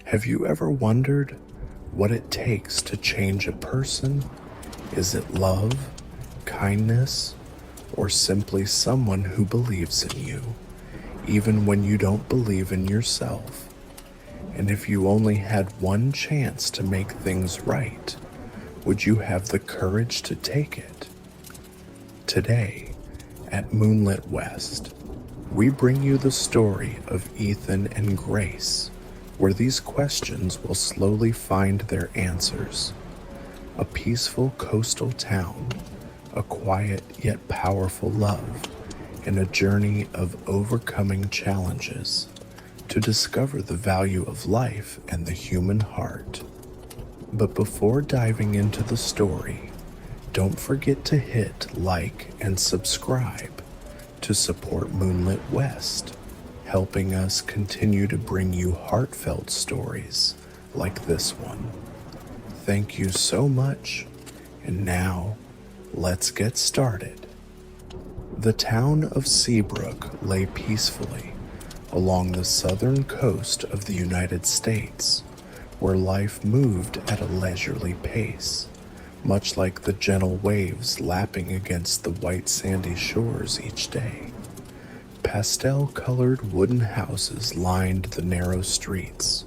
Have you ever wondered what it takes to change a person? Is it love, kindness, or simply someone who believes in you, even when you don't believe in yourself? And if you only had one chance to make things right, would you have the courage to take it? Today, at Moonlitwest, we bring you the story of Ethan and Grace, where these questions will slowly find their answers. A peaceful coastal town, a quiet yet powerful love, and a journey of overcoming challenges to discover the value of life and the human heart. But before diving into the story, don't forget to hit like and subscribe to support Moonlitwest, helping us continue to bring you heartfelt stories like this one. Thank you so much, and now let's get started. The town of Seabrook lay peacefully along the southern coast of the United States, where life moved at a leisurely pace, much like the gentle waves lapping against the white sandy shores each day. Pastel-colored wooden houses lined the narrow streets,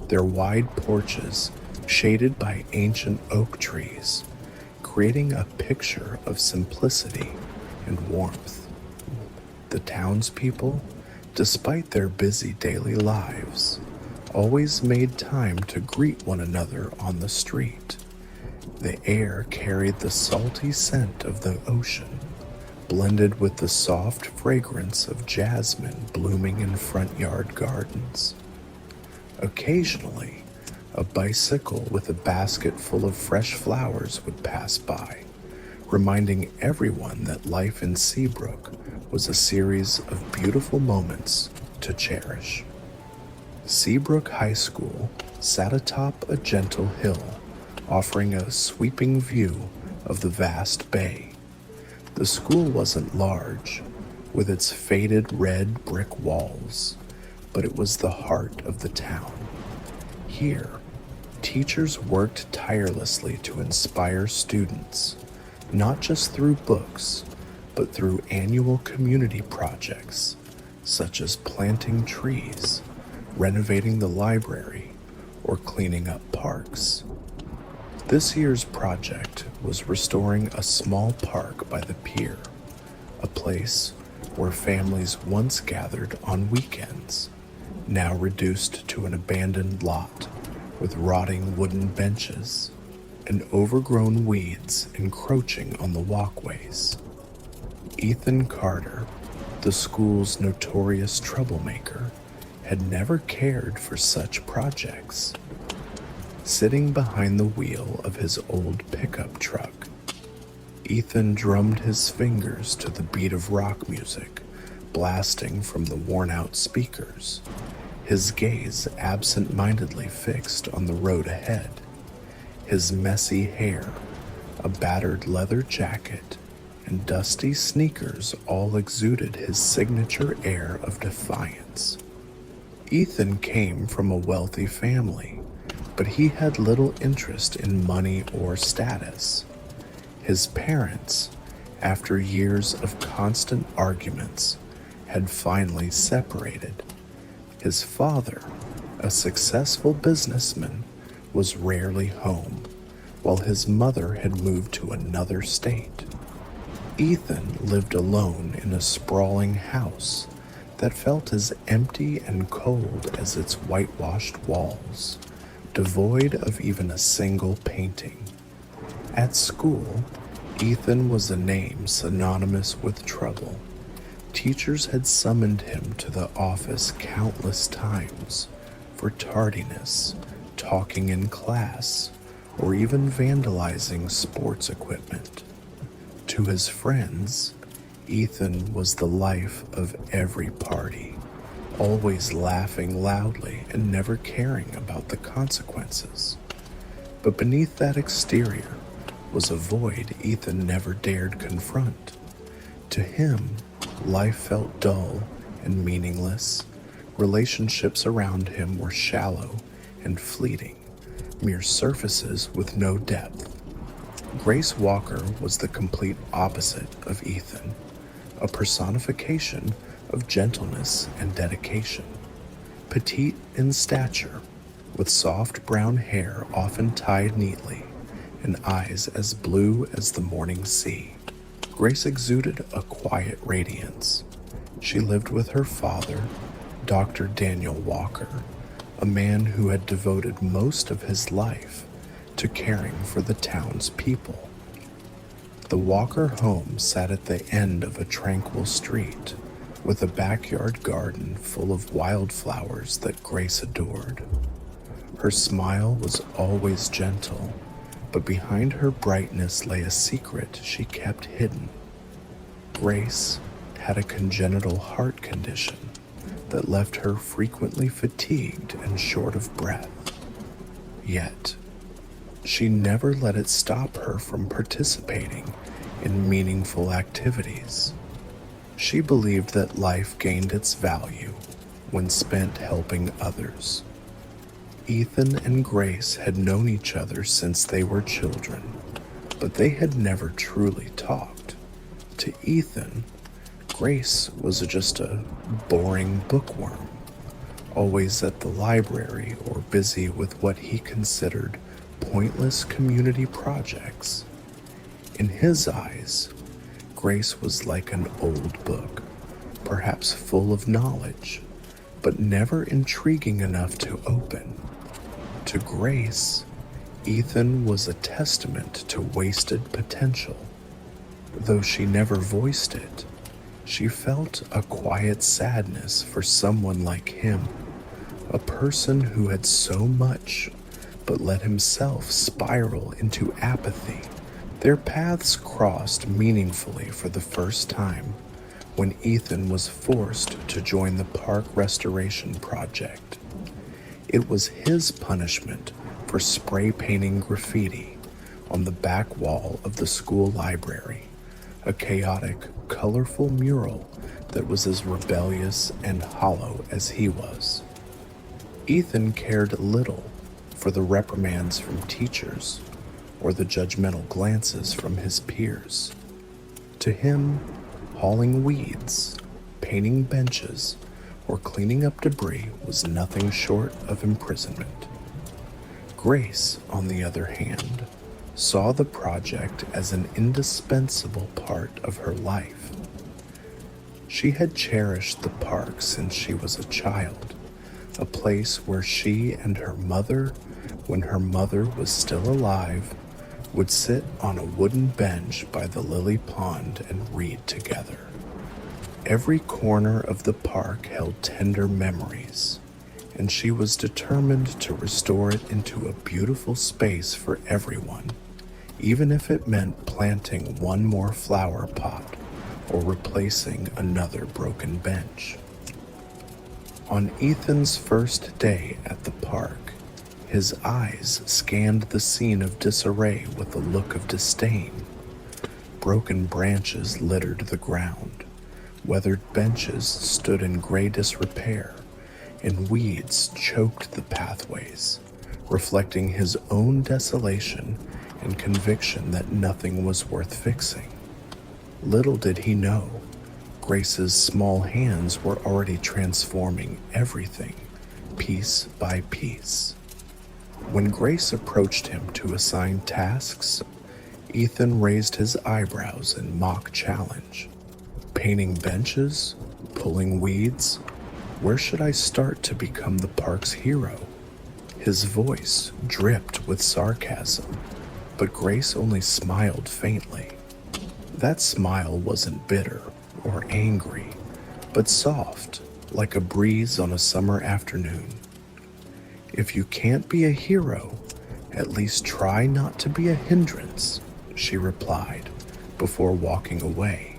their wide porches shaded by ancient oak trees, creating a picture of simplicity and warmth. The townspeople, despite their busy daily lives, always made time to greet one another on the street. The air carried the salty scent of the ocean, blended with the soft fragrance of jasmine blooming in front yard gardens. Occasionally, a bicycle with a basket full of fresh flowers would pass by, reminding everyone that life in Seabrook was a series of beautiful moments to cherish. Seabrook High School sat atop a gentle hill, offering a sweeping view of the vast bay. The school wasn't large, with its faded red brick walls, but it was the heart of the town. Here, teachers worked tirelessly to inspire students, not just through books, but through annual community projects, such as planting trees, renovating the library, or cleaning up parks. This year's project was restoring a small park by the pier, a place where families once gathered on weekends, now reduced to an abandoned lot with rotting wooden benches and overgrown weeds encroaching on the walkways. Ethan Carter, the school's notorious troublemaker, had never cared for such projects. Sitting behind the wheel of his old pickup truck, Ethan drummed his fingers to the beat of rock music blasting from the worn-out speakers, his gaze absent-mindedly fixed on the road ahead. His messy hair, a battered leather jacket, and dusty sneakers all exuded his signature air of defiance. Ethan came from a wealthy family, but he had little interest in money or status. His parents, after years of constant arguments, had finally separated. His father, a successful businessman, was rarely home, while his mother had moved to another state. Ethan lived alone in a sprawling house that felt as empty and cold as its whitewashed walls, devoid of even a single painting. At school, Ethan was a name synonymous with trouble. Teachers had summoned him to the office countless times for tardiness, talking in class, or even vandalizing sports equipment. To his friends, Ethan was the life of every party, always laughing loudly and never caring about the consequences. But beneath that exterior was a void Ethan never dared confront. To him, life felt dull and meaningless. Relationships around him were shallow, and fleeting, mere surfaces with no depth. Grace Walker was the complete opposite of Ethan, a personification of gentleness and dedication. Petite in stature, with soft brown hair often tied neatly, and eyes as blue as the morning sea, Grace exuded a quiet radiance. She lived with her father, Dr. Daniel Walker, a man who had devoted most of his life to caring for the town's people. The Walker home sat at the end of a tranquil street, with a backyard garden full of wildflowers that Grace adored. Her smile was always gentle, but behind her brightness lay a secret she kept hidden. Grace had a congenital heart condition that left her frequently fatigued and short of breath. Yet, she never let it stop her from participating in meaningful activities. She believed that life gained its value when spent helping others. Ethan and Grace had known each other since they were children, but they had never truly talked. To Ethan, Grace was just a boring bookworm, always at the library or busy with what he considered pointless community projects. In his eyes, Grace was like an old book, perhaps full of knowledge, but never intriguing enough to open. To Grace, Ethan was a testament to wasted potential. Though she never voiced it, she felt a quiet sadness for someone like him, a person who had so much but let himself spiral into apathy. Their paths crossed meaningfully for the first time when Ethan was forced to join the park restoration project. It was his punishment for spray painting graffiti on the back wall of the school library, a chaotic, colorful mural that was as rebellious and hollow as he was. Ethan cared little for the reprimands from teachers or the judgmental glances from his peers. To him, hauling weeds, painting benches, or cleaning up debris was nothing short of imprisonment. Grace, on the other hand, saw the project as an indispensable part of her life. She had cherished the park since she was a child, a place where she and her mother, when her mother was still alive, would sit on a wooden bench by the lily pond and read together. Every corner of the park held tender memories, and she was determined to restore it into a beautiful space for everyone, even if it meant planting one more flower pot or replacing another broken bench. On Ethan's first day at the park, his eyes scanned the scene of disarray with a look of disdain. Broken branches littered the ground. Weathered benches stood in gray disrepair, and weeds choked the pathways, reflecting his own desolation and conviction that nothing was worth fixing. Little did he know, Grace's small hands were already transforming everything, piece by piece. When Grace approached him to assign tasks, Ethan raised his eyebrows in mock challenge. Painting benches? Pulling weeds? Where should I start to become the park's hero? His voice dripped with sarcasm, but Grace only smiled faintly. That smile wasn't bitter or angry, but soft, like a breeze on a summer afternoon. If you can't be a hero, at least try not to be a hindrance, she replied, before walking away,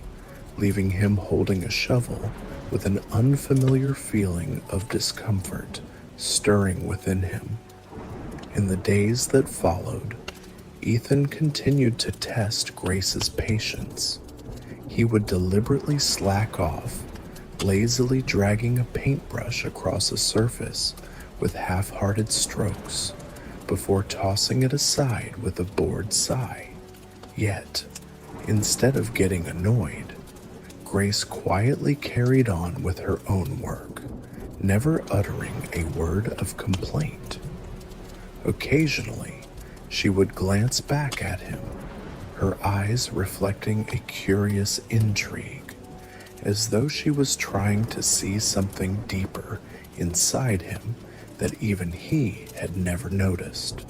leaving him holding a shovel with an unfamiliar feeling of discomfort stirring within him. In the days that followed, Ethan continued to test Grace's patience. He would deliberately slack off, lazily dragging a paintbrush across a surface with half-hearted strokes before tossing it aside with a bored sigh. Yet, instead of getting annoyed, Grace quietly carried on with her own work, never uttering a word of complaint. Occasionally, she would glance back at him, her eyes reflecting a curious intrigue, as though she was trying to see something deeper inside him that even he had never noticed.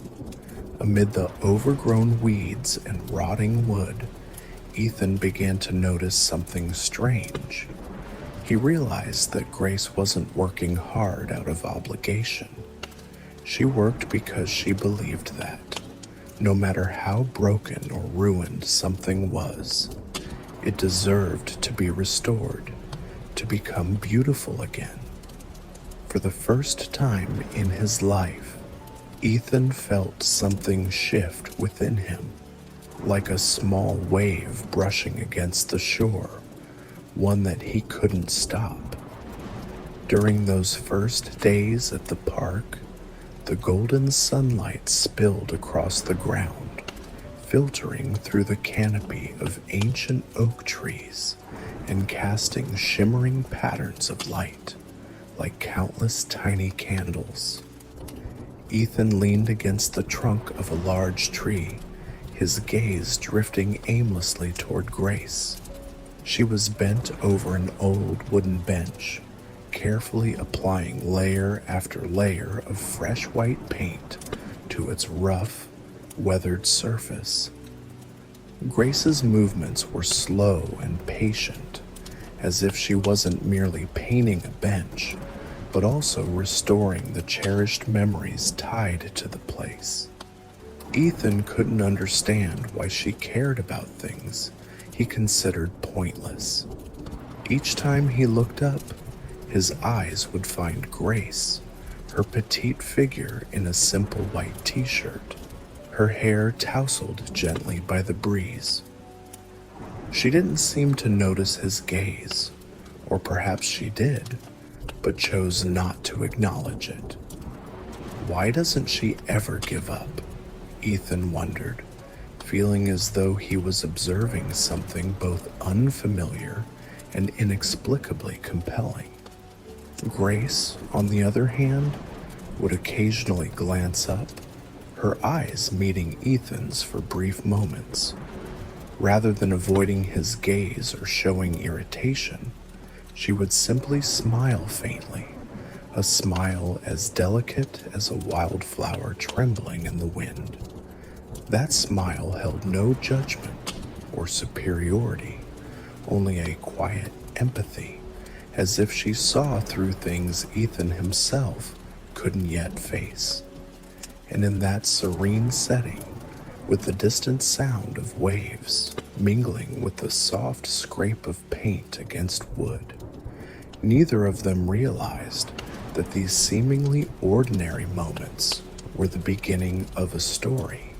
Amid the overgrown weeds and rotting wood, Ethan began to notice something strange. He realized that Grace wasn't working hard out of obligation. She worked because she believed that, no matter how broken or ruined something was, it deserved to be restored, to become beautiful again. For the first time in his life, Ethan felt something shift within him, like a small wave brushing against the shore, one that he couldn't stop. During those first days at the park, the golden sunlight spilled across the ground, filtering through the canopy of ancient oak trees and casting shimmering patterns of light, like countless tiny candles. Ethan leaned against the trunk of a large tree, his gaze drifting aimlessly toward Grace. She was bent over an old wooden bench, carefully applying layer after layer of fresh white paint to its rough, weathered surface. Grace's movements were slow and patient, as if she wasn't merely painting a bench, but also restoring the cherished memories tied to the place. Ethan couldn't understand why she cared about things he considered pointless. Each time he looked up, his eyes would find Grace, her petite figure in a simple white t-shirt, her hair tousled gently by the breeze. She didn't seem to notice his gaze, or perhaps she did, but chose not to acknowledge it. Why doesn't she ever give up? Ethan wondered, feeling as though he was observing something both unfamiliar and inexplicably compelling. Grace, on the other hand, would occasionally glance up, her eyes meeting Ethan's for brief moments. Rather than avoiding his gaze or showing irritation, she would simply smile faintly, a smile as delicate as a wildflower trembling in the wind. That smile held no judgment or superiority, only a quiet empathy, as if she saw through things Ethan himself couldn't yet face. And in that serene setting, with the distant sound of waves mingling with the soft scrape of paint against wood, neither of them realized that these seemingly ordinary moments were the beginning of a story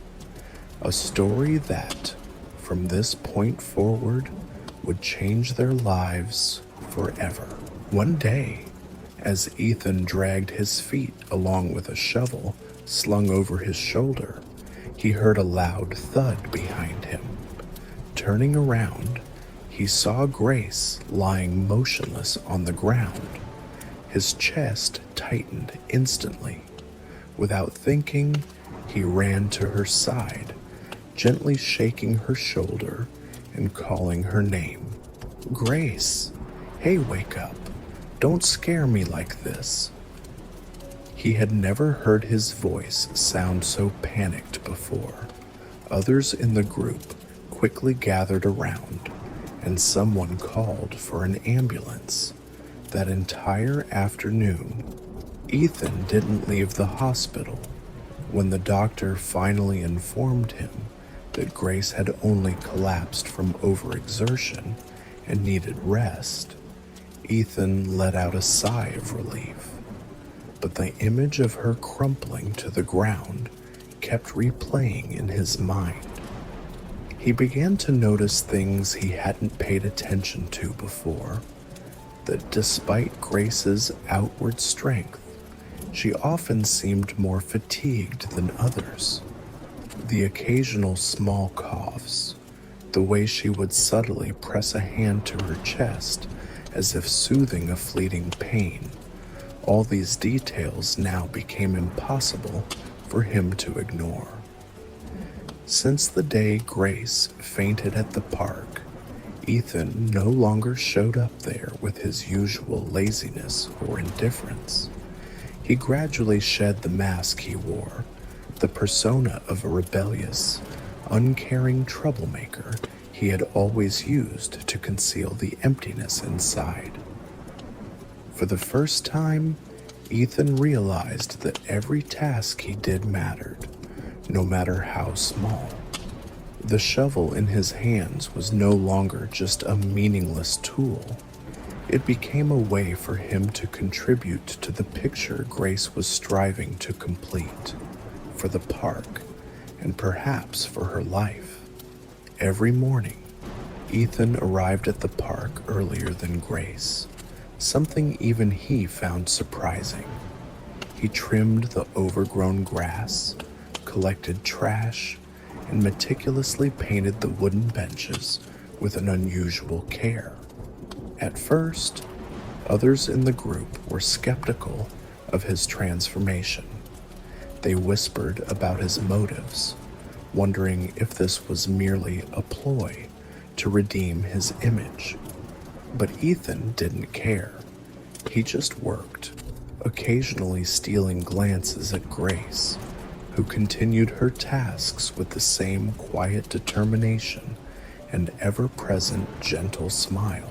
that, from this point forward, would change their lives forever. One day, as Ethan dragged his feet along with a shovel slung over his shoulder, he heard a loud thud behind him. Turning around, he saw Grace lying motionless on the ground. His chest tightened instantly. Without thinking, he ran to her side, gently shaking her shoulder and calling her name. "Grace, hey, wake up. Don't scare me like this." He had never heard his voice sound so panicked before. Others in the group quickly gathered around, and someone called for an ambulance. That entire afternoon, Ethan didn't leave the hospital. When the doctor finally informed him that Grace had only collapsed from overexertion and needed rest, Ethan let out a sigh of relief. But the image of her crumpling to the ground kept replaying in his mind. He began to notice things he hadn't paid attention to before, that despite Grace's outward strength, She often seemed more fatigued than others. The occasional small coughs, the way she would subtly press a hand to her chest as if soothing a fleeting pain, all these details now became impossible for him to ignore. Since the day Grace fainted at the park, Ethan no longer showed up there with his usual laziness or indifference. He gradually shed the mask he wore, the persona of a rebellious, uncaring troublemaker he had always used to conceal the emptiness inside. For the first time, Ethan realized that every task he did mattered, no matter how small. The shovel in his hands was no longer just a meaningless tool. It became a way for him to contribute to the picture Grace was striving to complete, for the park, and perhaps for her life. Every morning, Ethan arrived at the park earlier than Grace, something even he found surprising. He trimmed the overgrown grass, collected trash, and meticulously painted the wooden benches with an unusual care. At first, others in the group were skeptical of his transformation. They whispered about his motives, wondering if this was merely a ploy to redeem his image. But Ethan didn't care. He just worked, occasionally stealing glances at Grace, who continued her tasks with the same quiet determination and ever-present gentle smile.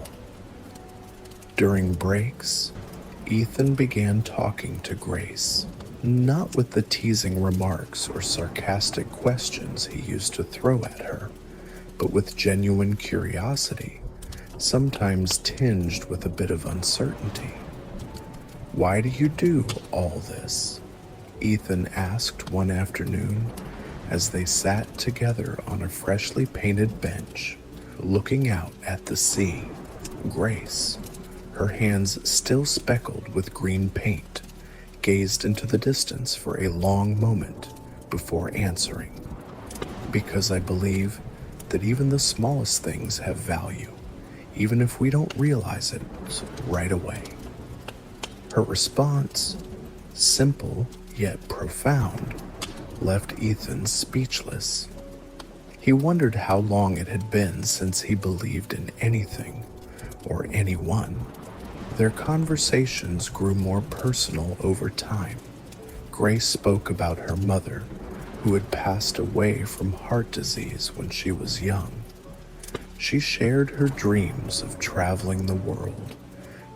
During breaks, Ethan began talking to Grace, not with the teasing remarks or sarcastic questions he used to throw at her, but with genuine curiosity, sometimes tinged with a bit of uncertainty. "Why do you do all this?" Ethan asked one afternoon as they sat together on a freshly painted bench, looking out at the sea. Grace, her hands still speckled with green paint, gazed into the distance for a long moment before answering. "Because I believe that even the smallest things have value, even if we don't realize it right away." Her response, simple yet profound, left Ethan speechless. He wondered how long it had been since he believed in anything or anyone. Their conversations grew more personal over time. Grace spoke about her mother, who had passed away from heart disease when she was young. She shared her dreams of traveling the world,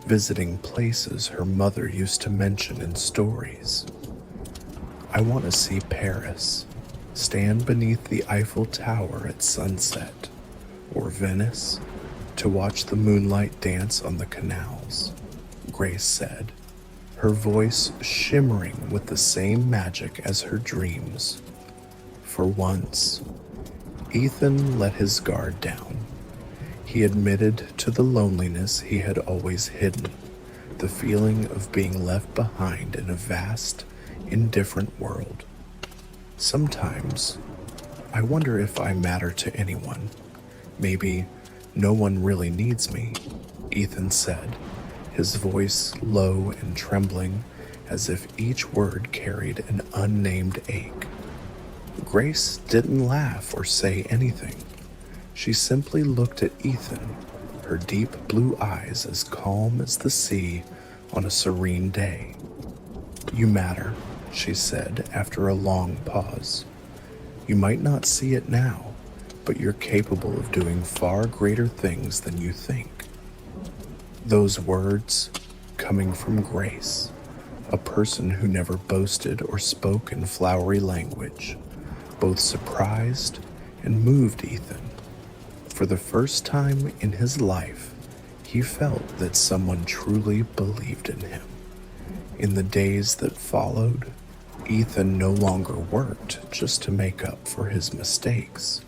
visiting places her mother used to mention in stories. "I want to see Paris, stand beneath the Eiffel Tower at sunset, or Venice, to watch the moonlight dance on the canals," Grace said, her voice shimmering with the same magic as her dreams. For once, Ethan let his guard down. He admitted to the loneliness he had always hidden, the feeling of being left behind in a vast, indifferent world. "Sometimes, I wonder if I matter to anyone. Maybe no one really needs me," Ethan said, his voice low and trembling as if each word carried an unnamed ache. Grace didn't laugh or say anything. She simply looked at Ethan, her deep blue eyes as calm as the sea on a serene day. "You matter," she said after a long pause. "You might not see it now, but you're capable of doing far greater things than you think." Those words, coming from Grace, a person who never boasted or spoke in flowery language, both surprised and moved Ethan. For the first time in his life, he felt that someone truly believed in him. In the days that followed, Ethan no longer worked just to make up for his mistakes.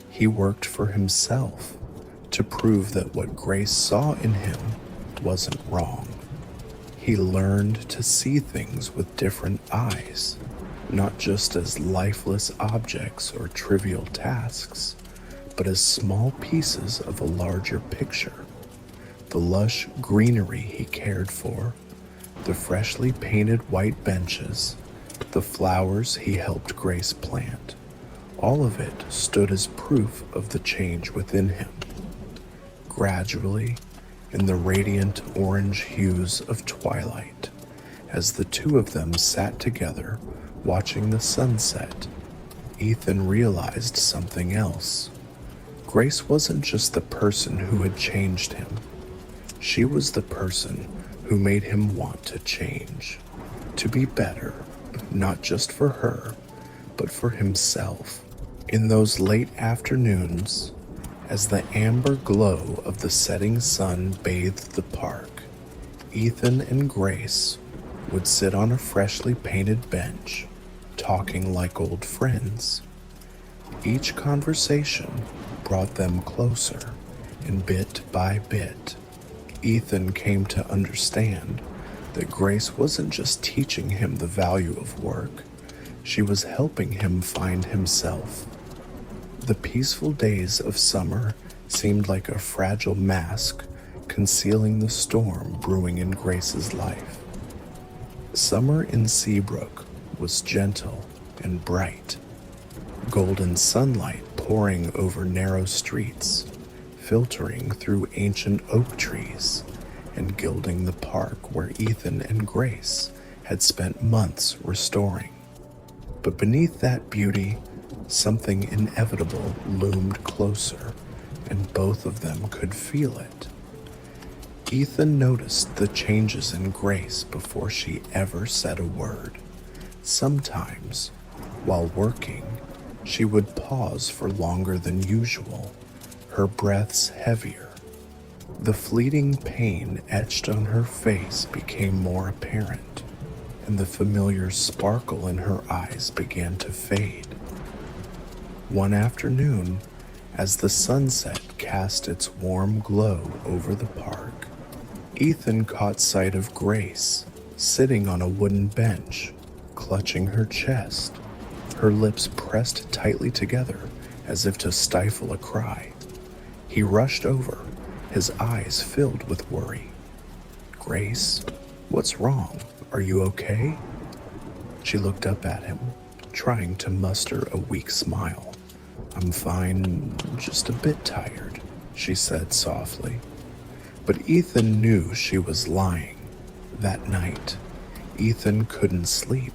He worked for himself, to prove that what Grace saw in him wasn't wrong. He learned to see things with different eyes, not just as lifeless objects or trivial tasks, but as small pieces of a larger picture. The lush greenery he cared for, the freshly painted white benches, the flowers he helped Grace plant, all of it stood as proof of the change within him. Gradually, in the radiant orange hues of twilight, as the two of them sat together watching the sunset, Ethan realized something else. Grace wasn't just the person who had changed him. She was the person who made him want to change, to be better, not just for her, but for himself. In those late afternoons, as the amber glow of the setting sun bathed the park, Ethan and Grace would sit on a freshly painted bench, talking like old friends. Each conversation brought them closer, and bit by bit, Ethan came to understand that Grace wasn't just teaching him the value of work, she was helping him find himself. The peaceful days of summer seemed like a fragile mask concealing the storm brewing in Grace's life. Summer in Seabrook was gentle and bright, golden sunlight pouring over narrow streets, filtering through ancient oak trees, and gilding the park where Ethan and Grace had spent months restoring. But beneath that beauty, something inevitable loomed closer, and both of them could feel it. Ethan noticed the changes in Grace before she ever said a word. Sometimes, while working, she would pause for longer than usual, her breaths heavier. The fleeting pain etched on her face became more apparent, and the familiar sparkle in her eyes began to fade. One afternoon, as the sunset cast its warm glow over the park, Ethan caught sight of Grace sitting on a wooden bench, clutching her chest, her lips pressed tightly together as if to stifle a cry. He rushed over, his eyes filled with worry. "Grace, what's wrong? Are you okay?" She looked up at him, trying to muster a weak smile. "I'm fine, just a bit tired," she said softly. But Ethan knew she was lying. That night, Ethan couldn't sleep.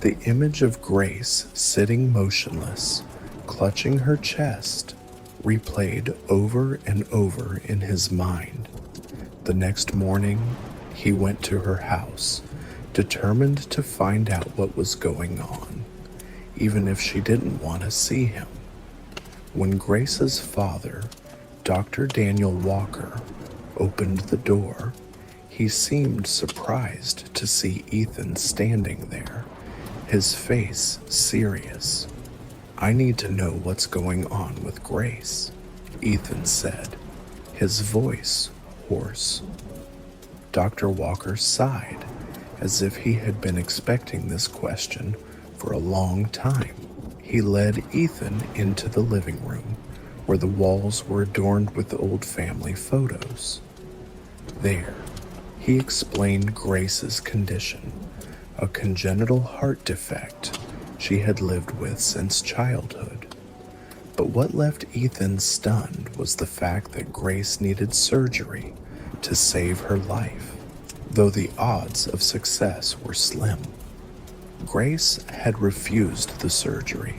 The image of Grace sitting motionless, clutching her chest, replayed over and over in his mind. The next morning, he went to her house, determined to find out what was going on, even if she didn't want to see him. When Grace's father, Dr. Daniel Walker, opened the door, he seemed surprised to see Ethan standing there, his face serious. "I need to know what's going on with Grace," Ethan said, his voice hoarse. Dr. Walker sighed, as if he had been expecting this question for a long time. He led Ethan into the living room, where the walls were adorned with old family photos. There, he explained Grace's condition, a congenital heart defect she had lived with since childhood. But what left Ethan stunned was the fact that Grace needed surgery to save her life, though the odds of success were slim. Grace had refused the surgery,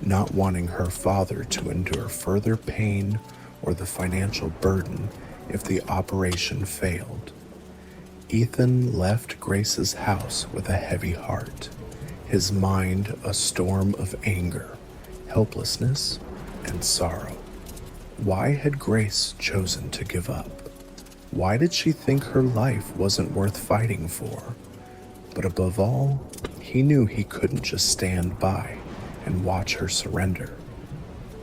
not wanting her father to endure further pain or the financial burden if the operation failed. Ethan left Grace's house with a heavy heart, his mind a storm of anger, helplessness, and sorrow. Why had Grace chosen to give up? Why did she think her life wasn't worth fighting for? But above all, he knew he couldn't just stand by and watch her surrender.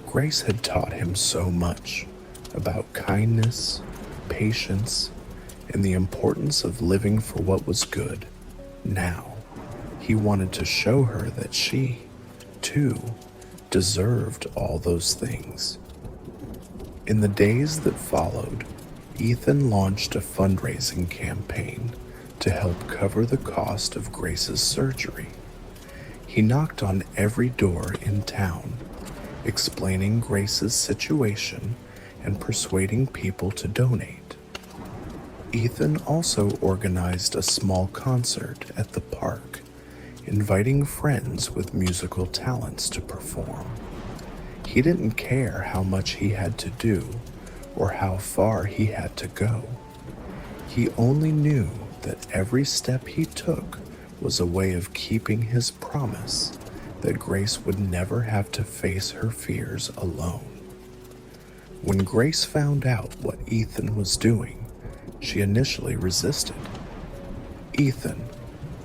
Grace had taught him so much about kindness, patience, and the importance of living for what was good. Now, he wanted to show her that she, too, deserved all those things. In the days that followed, Ethan launched a fundraising campaign to help cover the cost of Grace's surgery. He knocked on every door in town, explaining Grace's situation and persuading people to donate. Ethan also organized a small concert at the park, inviting friends with musical talents to perform. He didn't care how much he had to do or how far he had to go. He only knew that every step he took was a way of keeping his promise that Grace would never have to face her fears alone. When Grace found out what Ethan was doing, she initially resisted. "Ethan,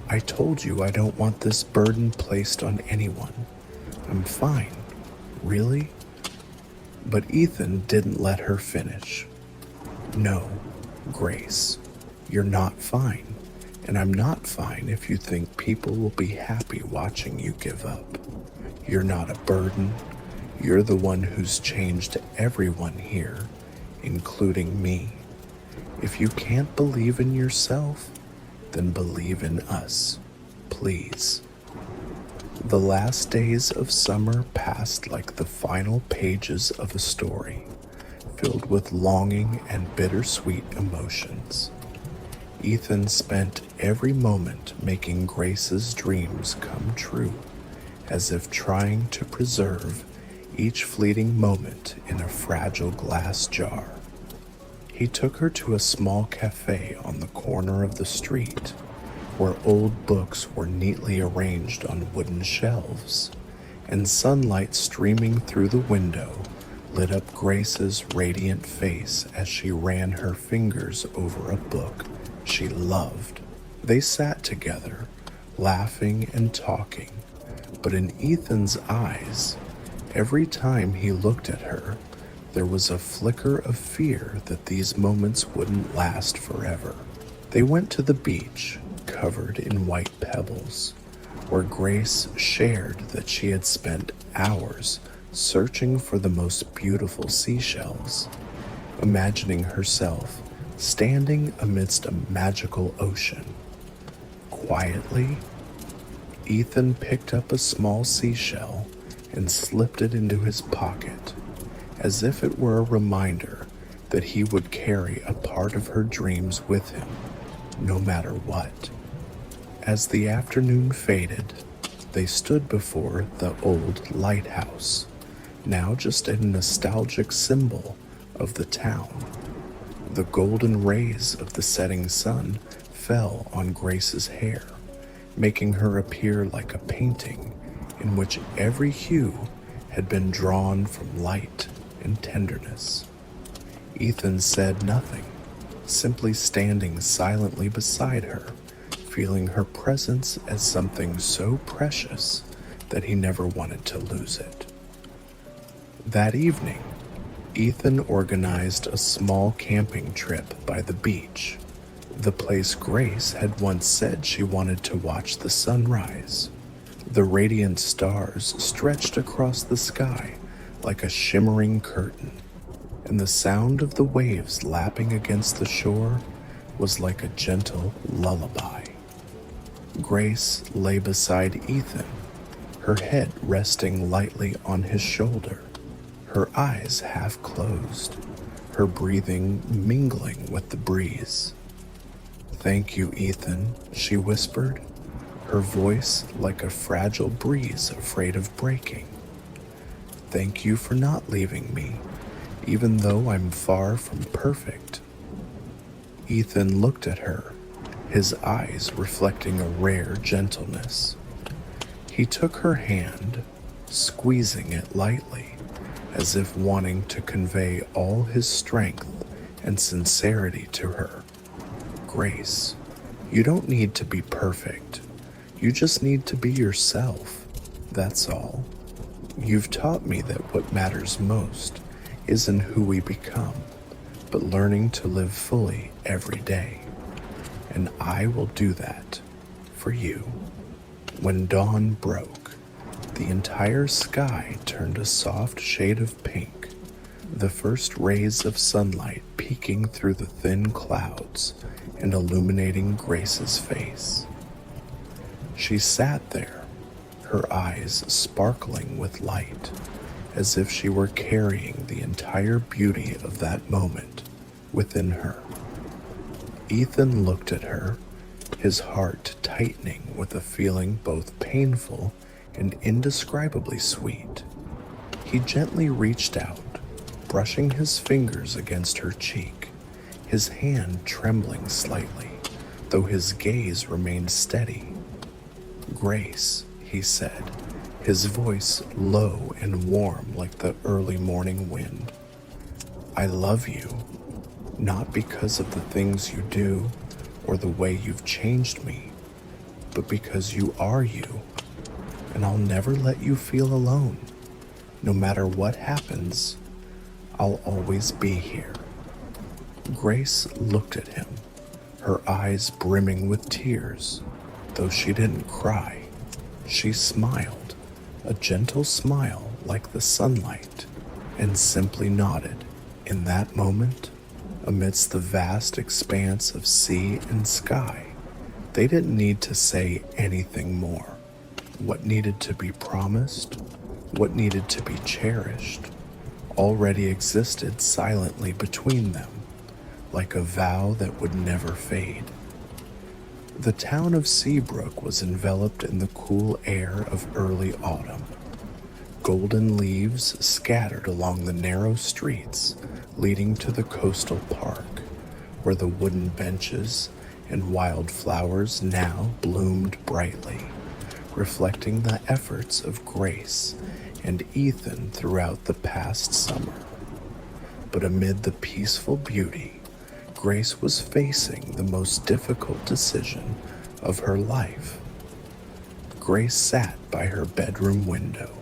I told you I don't want this burden placed on anyone. I'm fine." "Really?" But Ethan didn't let her finish. "No, Grace, you're not fine, and I'm not fine if you think people will be happy watching you give up. You're not a burden. You're the one who's changed everyone here, including me. If you can't believe in yourself, then believe in us, please." The last days of summer passed like the final pages of a story, filled with longing and bittersweet emotions. Ethan spent every moment making Grace's dreams come true, as if trying to preserve each fleeting moment in a fragile glass jar. He took her to a small cafe on the corner of the street, where old books were neatly arranged on wooden shelves, and sunlight streaming through the window lit up Grace's radiant face as she ran her fingers over a book she loved. They sat together, laughing and talking, but in Ethan's eyes, every time he looked at her, there was a flicker of fear that these moments wouldn't last forever. They went to the beach, covered in white pebbles, where Grace shared that she had spent hours searching for the most beautiful seashells, imagining herself standing amidst a magical ocean. Quietly, Ethan picked up a small seashell and slipped it into his pocket, as if it were a reminder that he would carry a part of her dreams with him, no matter what. As the afternoon faded, they stood before the old lighthouse, now just a nostalgic symbol of the town. The golden rays of the setting sun fell on Grace's hair, making her appear like a painting in which every hue had been drawn from light and tenderness. Ethan said nothing, simply standing silently beside her, feeling her presence as something so precious that he never wanted to lose it. That evening, Ethan organized a small camping trip by the beach, the place Grace had once said she wanted to watch the sunrise. The radiant stars stretched across the sky like a shimmering curtain, and the sound of the waves lapping against the shore was like a gentle lullaby. Grace lay beside Ethan, her head resting lightly on his shoulder, her eyes half closed, her breathing mingling with the breeze. "Thank you, Ethan," she whispered, her voice like a fragile breeze afraid of breaking. "Thank you for not leaving me, even though I'm far from perfect." Ethan looked at her, his eyes reflecting a rare gentleness. He took her hand, squeezing it lightly, as if wanting to convey all his strength and sincerity to her. "Grace, you don't need to be perfect. You just need to be yourself. That's all. You've taught me that what matters most isn't who we become, but learning to live fully every day. And I will do that for you. When dawn broke, the entire sky turned a soft shade of pink, the first rays of sunlight peeking through the thin clouds and illuminating Grace's face. She sat there, her eyes sparkling with light, as if she were carrying the entire beauty of that moment within her. Ethan looked at her, his heart tightening with a feeling both painful and indescribably sweet. He gently reached out, brushing his fingers against her cheek, his hand trembling slightly, though his gaze remained steady. "Grace," he said, his voice low and warm like the early morning wind. "I love you, not because of the things you do or the way you've changed me, but because you are you, and I'll never let you feel alone. No matter what happens, I'll always be here." Grace looked at him, her eyes brimming with tears. Though she didn't cry, she smiled, a gentle smile like the sunlight, and simply nodded. In that moment, amidst the vast expanse of sea and sky, they didn't need to say anything more. What needed to be promised, what needed to be cherished, already existed silently between them, like a vow that would never fade. The town of Seabrook was enveloped in the cool air of early autumn. Golden leaves scattered along the narrow streets leading to the coastal park, where the wooden benches and wild flowers now bloomed brightly, reflecting the efforts of Grace and Ethan throughout the past summer. But amid the peaceful beauty, Grace was facing the most difficult decision of her life. Grace sat by her bedroom window,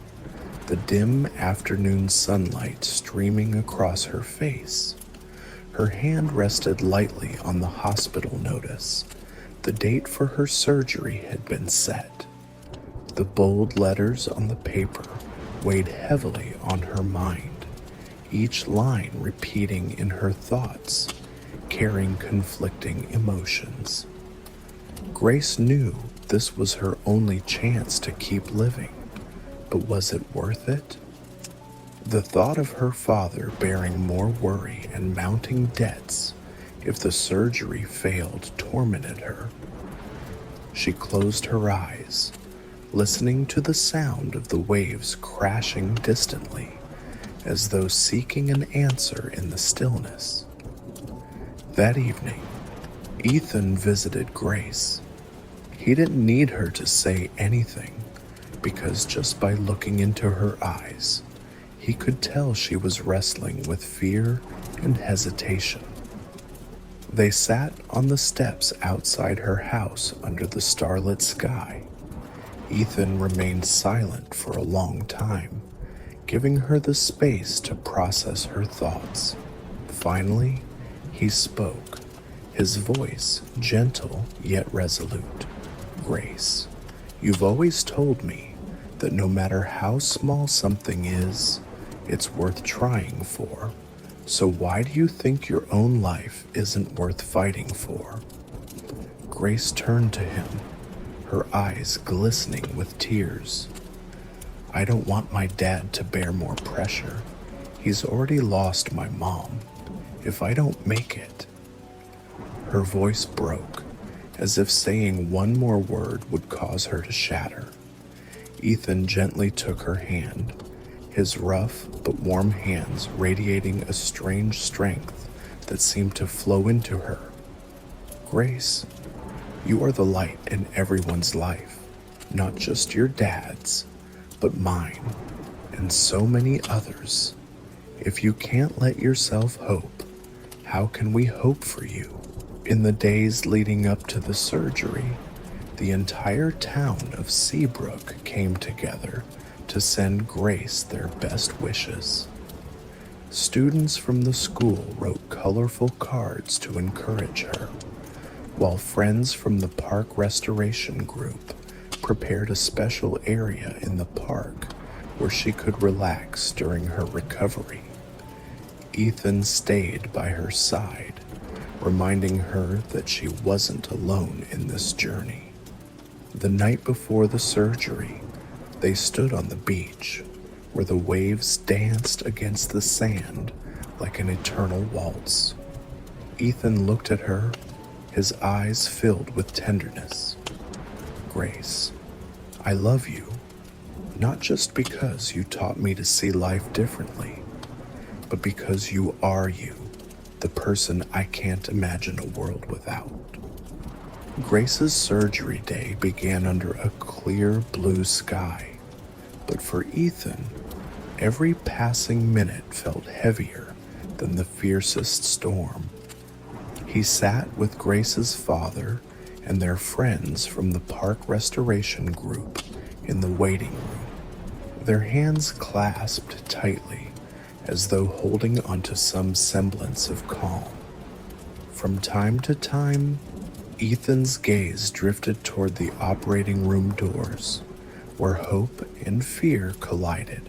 the dim afternoon sunlight streaming across her face. Her hand rested lightly on the hospital notice. The date for her surgery had been set. The bold letters on the paper weighed heavily on her mind, each line repeating in her thoughts, carrying conflicting emotions. Grace knew this was her only chance to keep living, but was it worth it? The thought of her father bearing more worry and mounting debts if the surgery failed tormented her. She closed her eyes, listening to the sound of the waves crashing distantly, as though seeking an answer in the stillness. That evening, Ethan visited Grace. He didn't need her to say anything, because just by looking into her eyes, he could tell she was wrestling with fear and hesitation. They sat on the steps outside her house under the starlit sky. Ethan remained silent for a long time, giving her the space to process her thoughts. Finally, he spoke, his voice gentle yet resolute. "Grace, you've always told me that no matter how small something is, it's worth trying for. So why do you think your own life isn't worth fighting for?" Grace turned to him, her eyes glistening with tears. "I don't want my dad to bear more pressure. He's already lost my mom. If I don't make it..." Her voice broke, as if saying one more word would cause her to shatter. Ethan gently took her hand, his rough but warm hands radiating a strange strength that seemed to flow into her. "Grace, you are the light in everyone's life, not just your dad's, but mine, and so many others. If you can't let yourself hope, how can we hope for you?" In the days leading up to the surgery, the entire town of Seabrook came together to send Grace their best wishes. Students from the school wrote colorful cards to encourage her, while friends from the park restoration group prepared a special area in the park where she could relax during her recovery. Ethan stayed by her side, reminding her that she wasn't alone in this journey. The night before the surgery, they stood on the beach, where the waves danced against the sand like an eternal waltz. Ethan looked at her, his eyes filled with tenderness. "Grace, I love you, not just because you taught me to see life differently, but because you are you, the person I can't imagine a world without." Grace's surgery day began under a clear blue sky, but for Ethan, every passing minute felt heavier than the fiercest storm. He sat with Grace's father and their friends from the park restoration group in the waiting room, their hands clasped tightly as though holding onto some semblance of calm. From time to time, Ethan's gaze drifted toward the operating room doors, where hope and fear collided,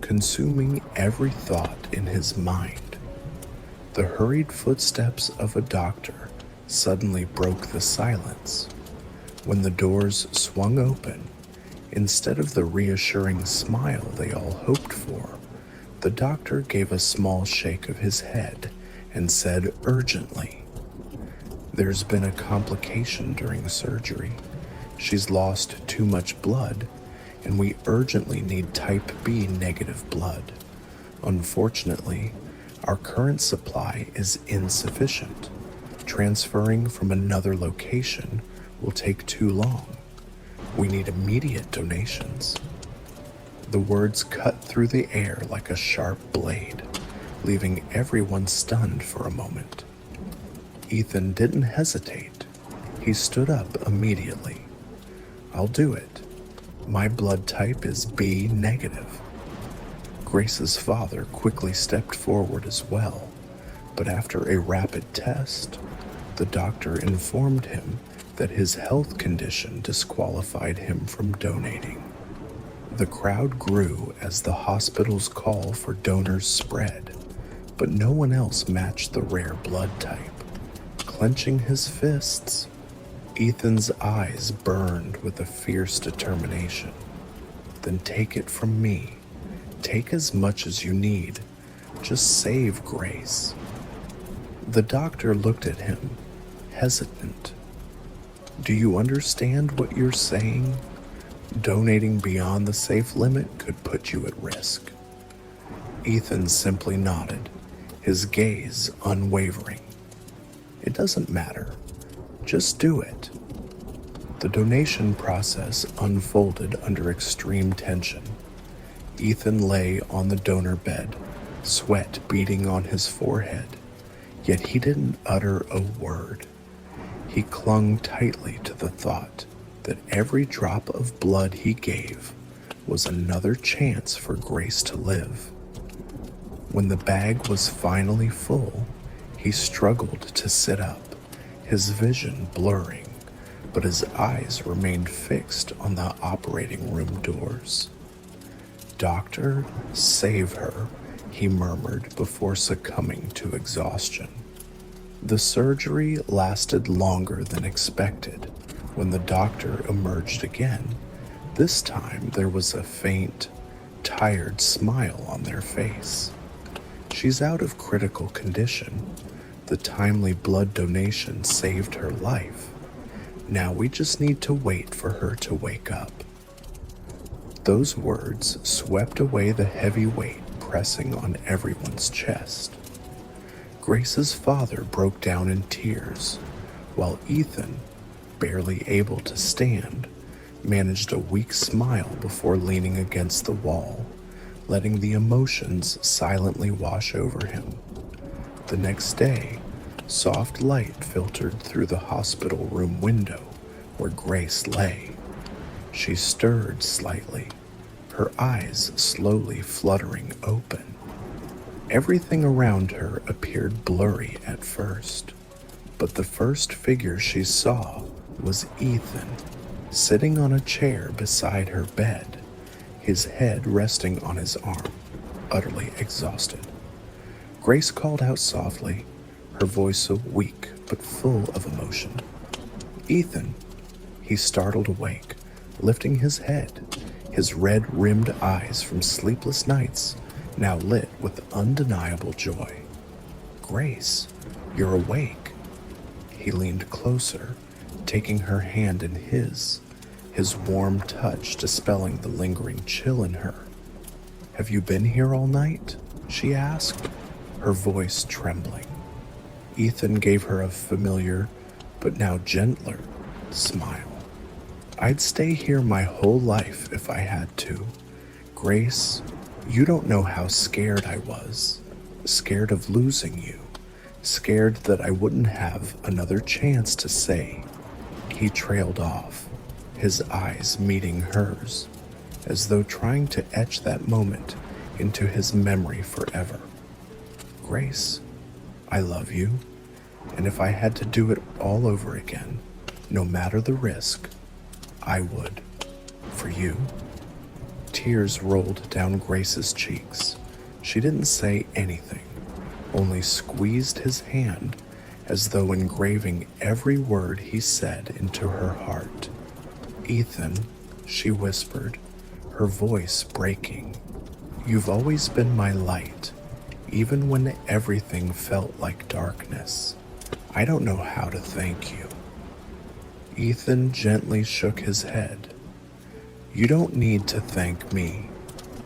consuming every thought in his mind. The hurried footsteps of a doctor suddenly broke the silence. When the doors swung open, instead of the reassuring smile they all hoped for, the doctor gave a small shake of his head and said urgently, "There's been a complication during surgery. She's lost too much blood, and we urgently need type B negative blood. Unfortunately, our current supply is insufficient. Transferring from another location will take too long. We need immediate donations." The words cut through the air like a sharp blade, leaving everyone stunned for a moment. Ethan didn't hesitate. He stood up immediately. "I'll do it. My blood type is B negative." Grace's father quickly stepped forward as well, but after a rapid test, the doctor informed him that his health condition disqualified him from donating. The crowd grew as the hospital's call for donors spread, but no one else matched the rare blood type. Clenching his fists, Ethan's eyes burned with a fierce determination. "Then take it from me. Take as much as you need. Just save Grace." The doctor looked at him, hesitant. "Do you understand what you're saying? Donating beyond the safe limit could put you at risk." Ethan simply nodded, his gaze unwavering. "It doesn't matter. Just do it." The donation process unfolded under extreme tension. Ethan lay on the donor bed, sweat beading on his forehead, yet he didn't utter a word. He clung tightly to the thought that every drop of blood he gave was another chance for Grace to live. When the bag was finally full, he struggled to sit up, his vision blurring, but his eyes remained fixed on the operating room doors. "Doctor, save her," he murmured before succumbing to exhaustion. The surgery lasted longer than expected. When the doctor emerged again, this time there was a faint, tired smile on their face. "She's out of critical condition. The timely blood donation saved her life. Now we just need to wait for her to wake up." Those words swept away the heavy weight pressing on everyone's chest. Grace's father broke down in tears, while Ethan, barely able to stand, managed a weak smile before leaning against the wall, letting the emotions silently wash over him. The next day, soft light filtered through the hospital room window where Grace lay. She stirred slightly, her eyes slowly fluttering open. Everything around her appeared blurry at first, but the first figure she saw was Ethan, sitting on a chair beside her bed, his head resting on his arm, utterly exhausted. Grace called out softly, her voice weak but full of emotion. "Ethan!" He startled awake, lifting his head, his red-rimmed eyes from sleepless nights now lit with undeniable joy. "Grace, you're awake." He leaned closer, taking her hand in his warm touch dispelling the lingering chill in her. "Have you been here all night?" she asked, her voice trembling. Ethan gave her a familiar, but now gentler, smile. "I'd stay here my whole life if I had to. Grace, you don't know how scared I was. Scared of losing you. Scared that I wouldn't have another chance to say." He trailed off, his eyes meeting hers, as though trying to etch that moment into his memory forever. "Grace, I love you, and if I had to do it all over again, no matter the risk, I would. For you." Tears rolled down Grace's cheeks. She didn't say anything, only squeezed his hand as though engraving every word he said into her heart. "Ethan," she whispered, her voice breaking, "you've always been my light, even when everything felt like darkness. I don't know how to thank you." Ethan gently shook his head. "You don't need to thank me,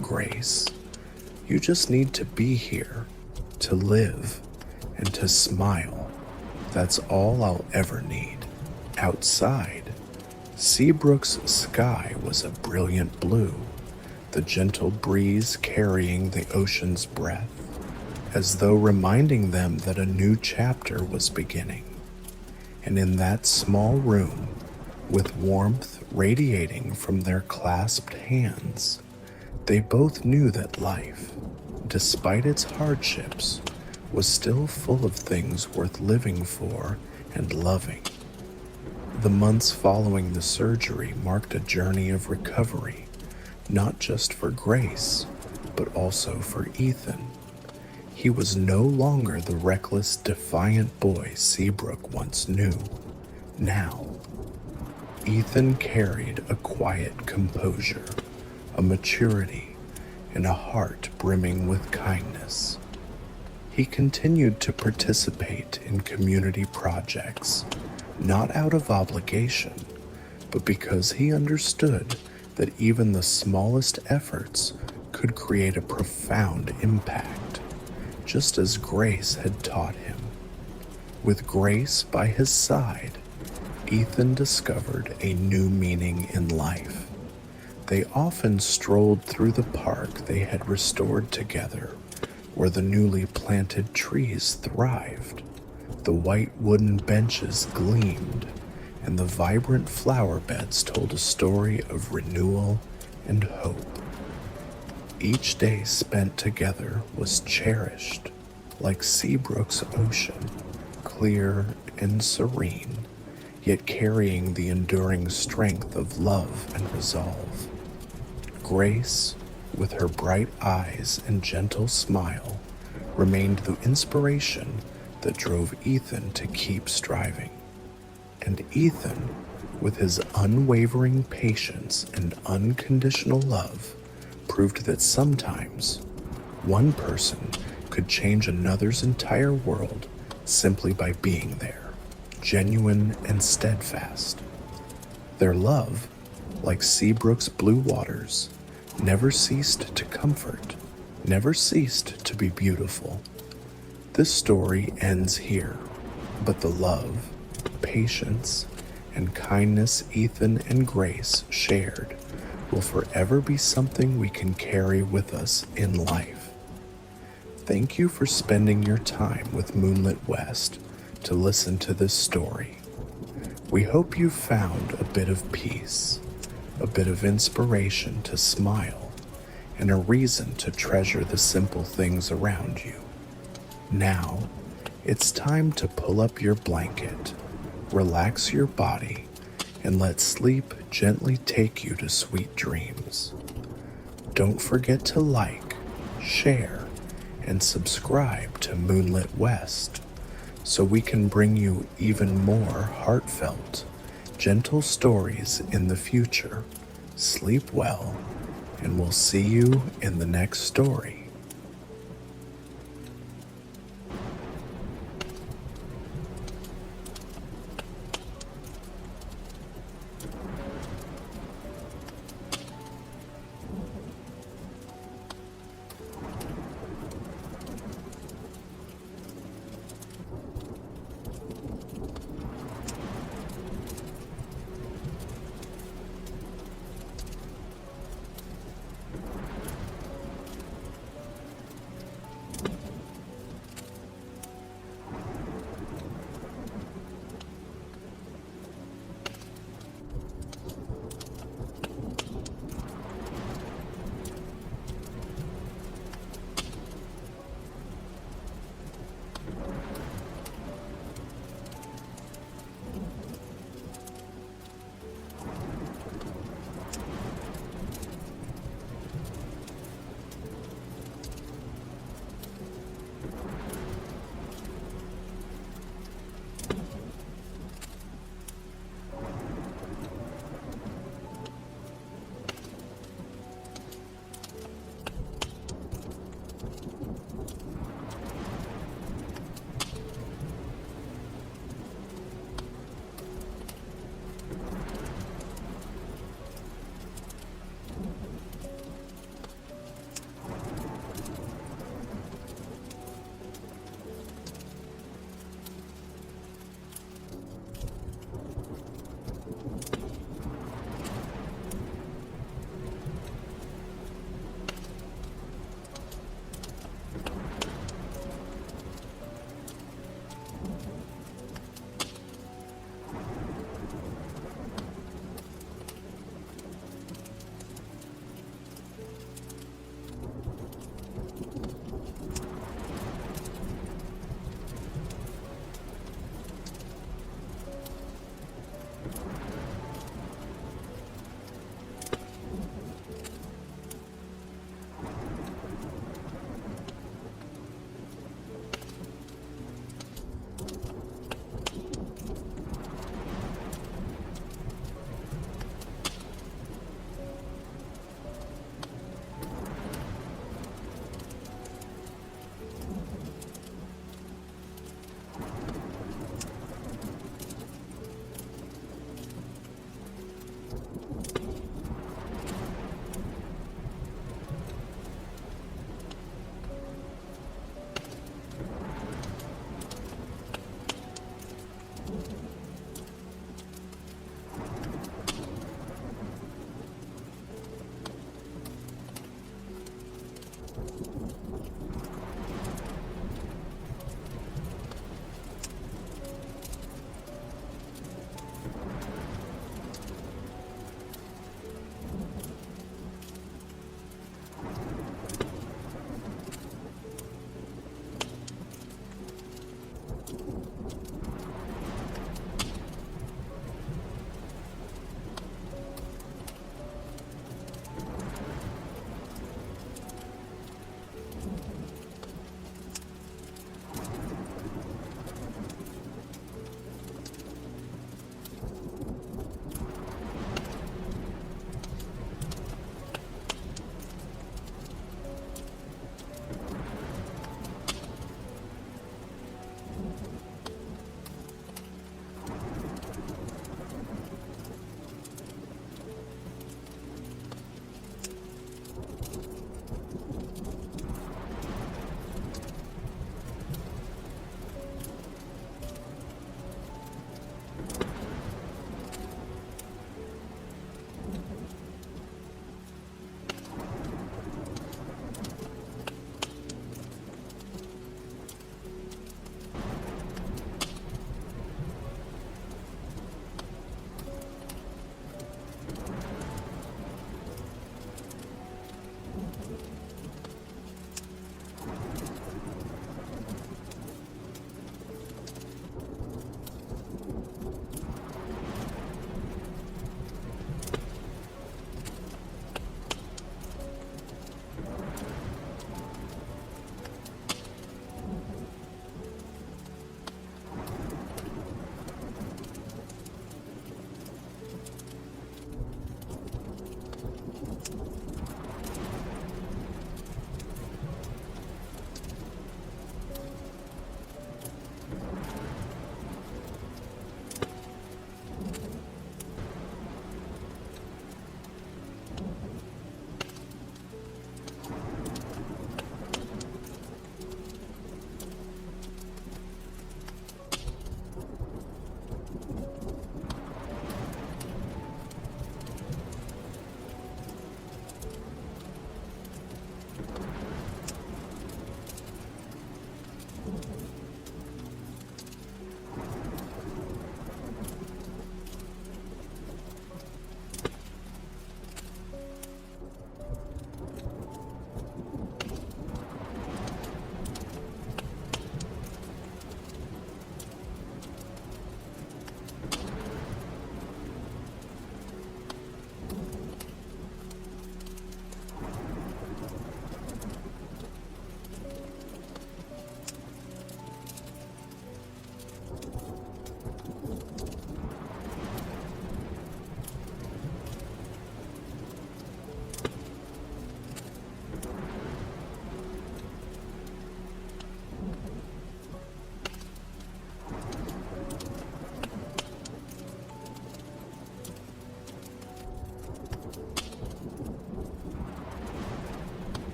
Grace. You just need to be here, to live, and to smile. That's all I'll ever need." Outside, Seabrook's sky was a brilliant blue, the gentle breeze carrying the ocean's breath, as though reminding them that a new chapter was beginning. And in that small room, with warmth radiating from their clasped hands, they both knew that life, despite its hardships, was still full of things worth living for and loving. The months following the surgery marked a journey of recovery, not just for Grace, but also for Ethan. He was no longer the reckless, defiant boy Seabrook once knew. Now, Ethan carried a quiet composure, a maturity, and a heart brimming with kindness. He continued to participate in community projects, not out of obligation, but because he understood that even the smallest efforts could create a profound impact, just as Grace had taught him. With Grace by his side, Ethan discovered a new meaning in life. They often strolled through the park they had restored together, where the newly planted trees thrived, the white wooden benches gleamed, and the vibrant flower beds told a story of renewal and hope. Each day spent together was cherished, like Seabrook's ocean, clear and serene, yet carrying the enduring strength of love and resolve. Grace, with her bright eyes and gentle smile, remained the inspiration that drove Ethan to keep striving. And Ethan, with his unwavering patience and unconditional love, proved that sometimes one person could change another's entire world simply by being there, genuine and steadfast. Their love, like Seabrook's blue waters, never ceased to comfort, never ceased to be beautiful. This story ends here, but the love, patience, and kindness Ethan and Grace shared will forever be something we can carry with us in life. Thank you for spending your time with Moonlitwest to listen to this story. We hope you found a bit of peace, a bit of inspiration to smile, and a reason to treasure the simple things around you. Now, it's time to pull up your blanket, relax your body, and let sleep gently take you to sweet dreams. Don't forget to like, share, and subscribe to Moonlitwest so we can bring you even more heartfelt, gentle stories in the future. Sleep well, and we'll see you in the next story.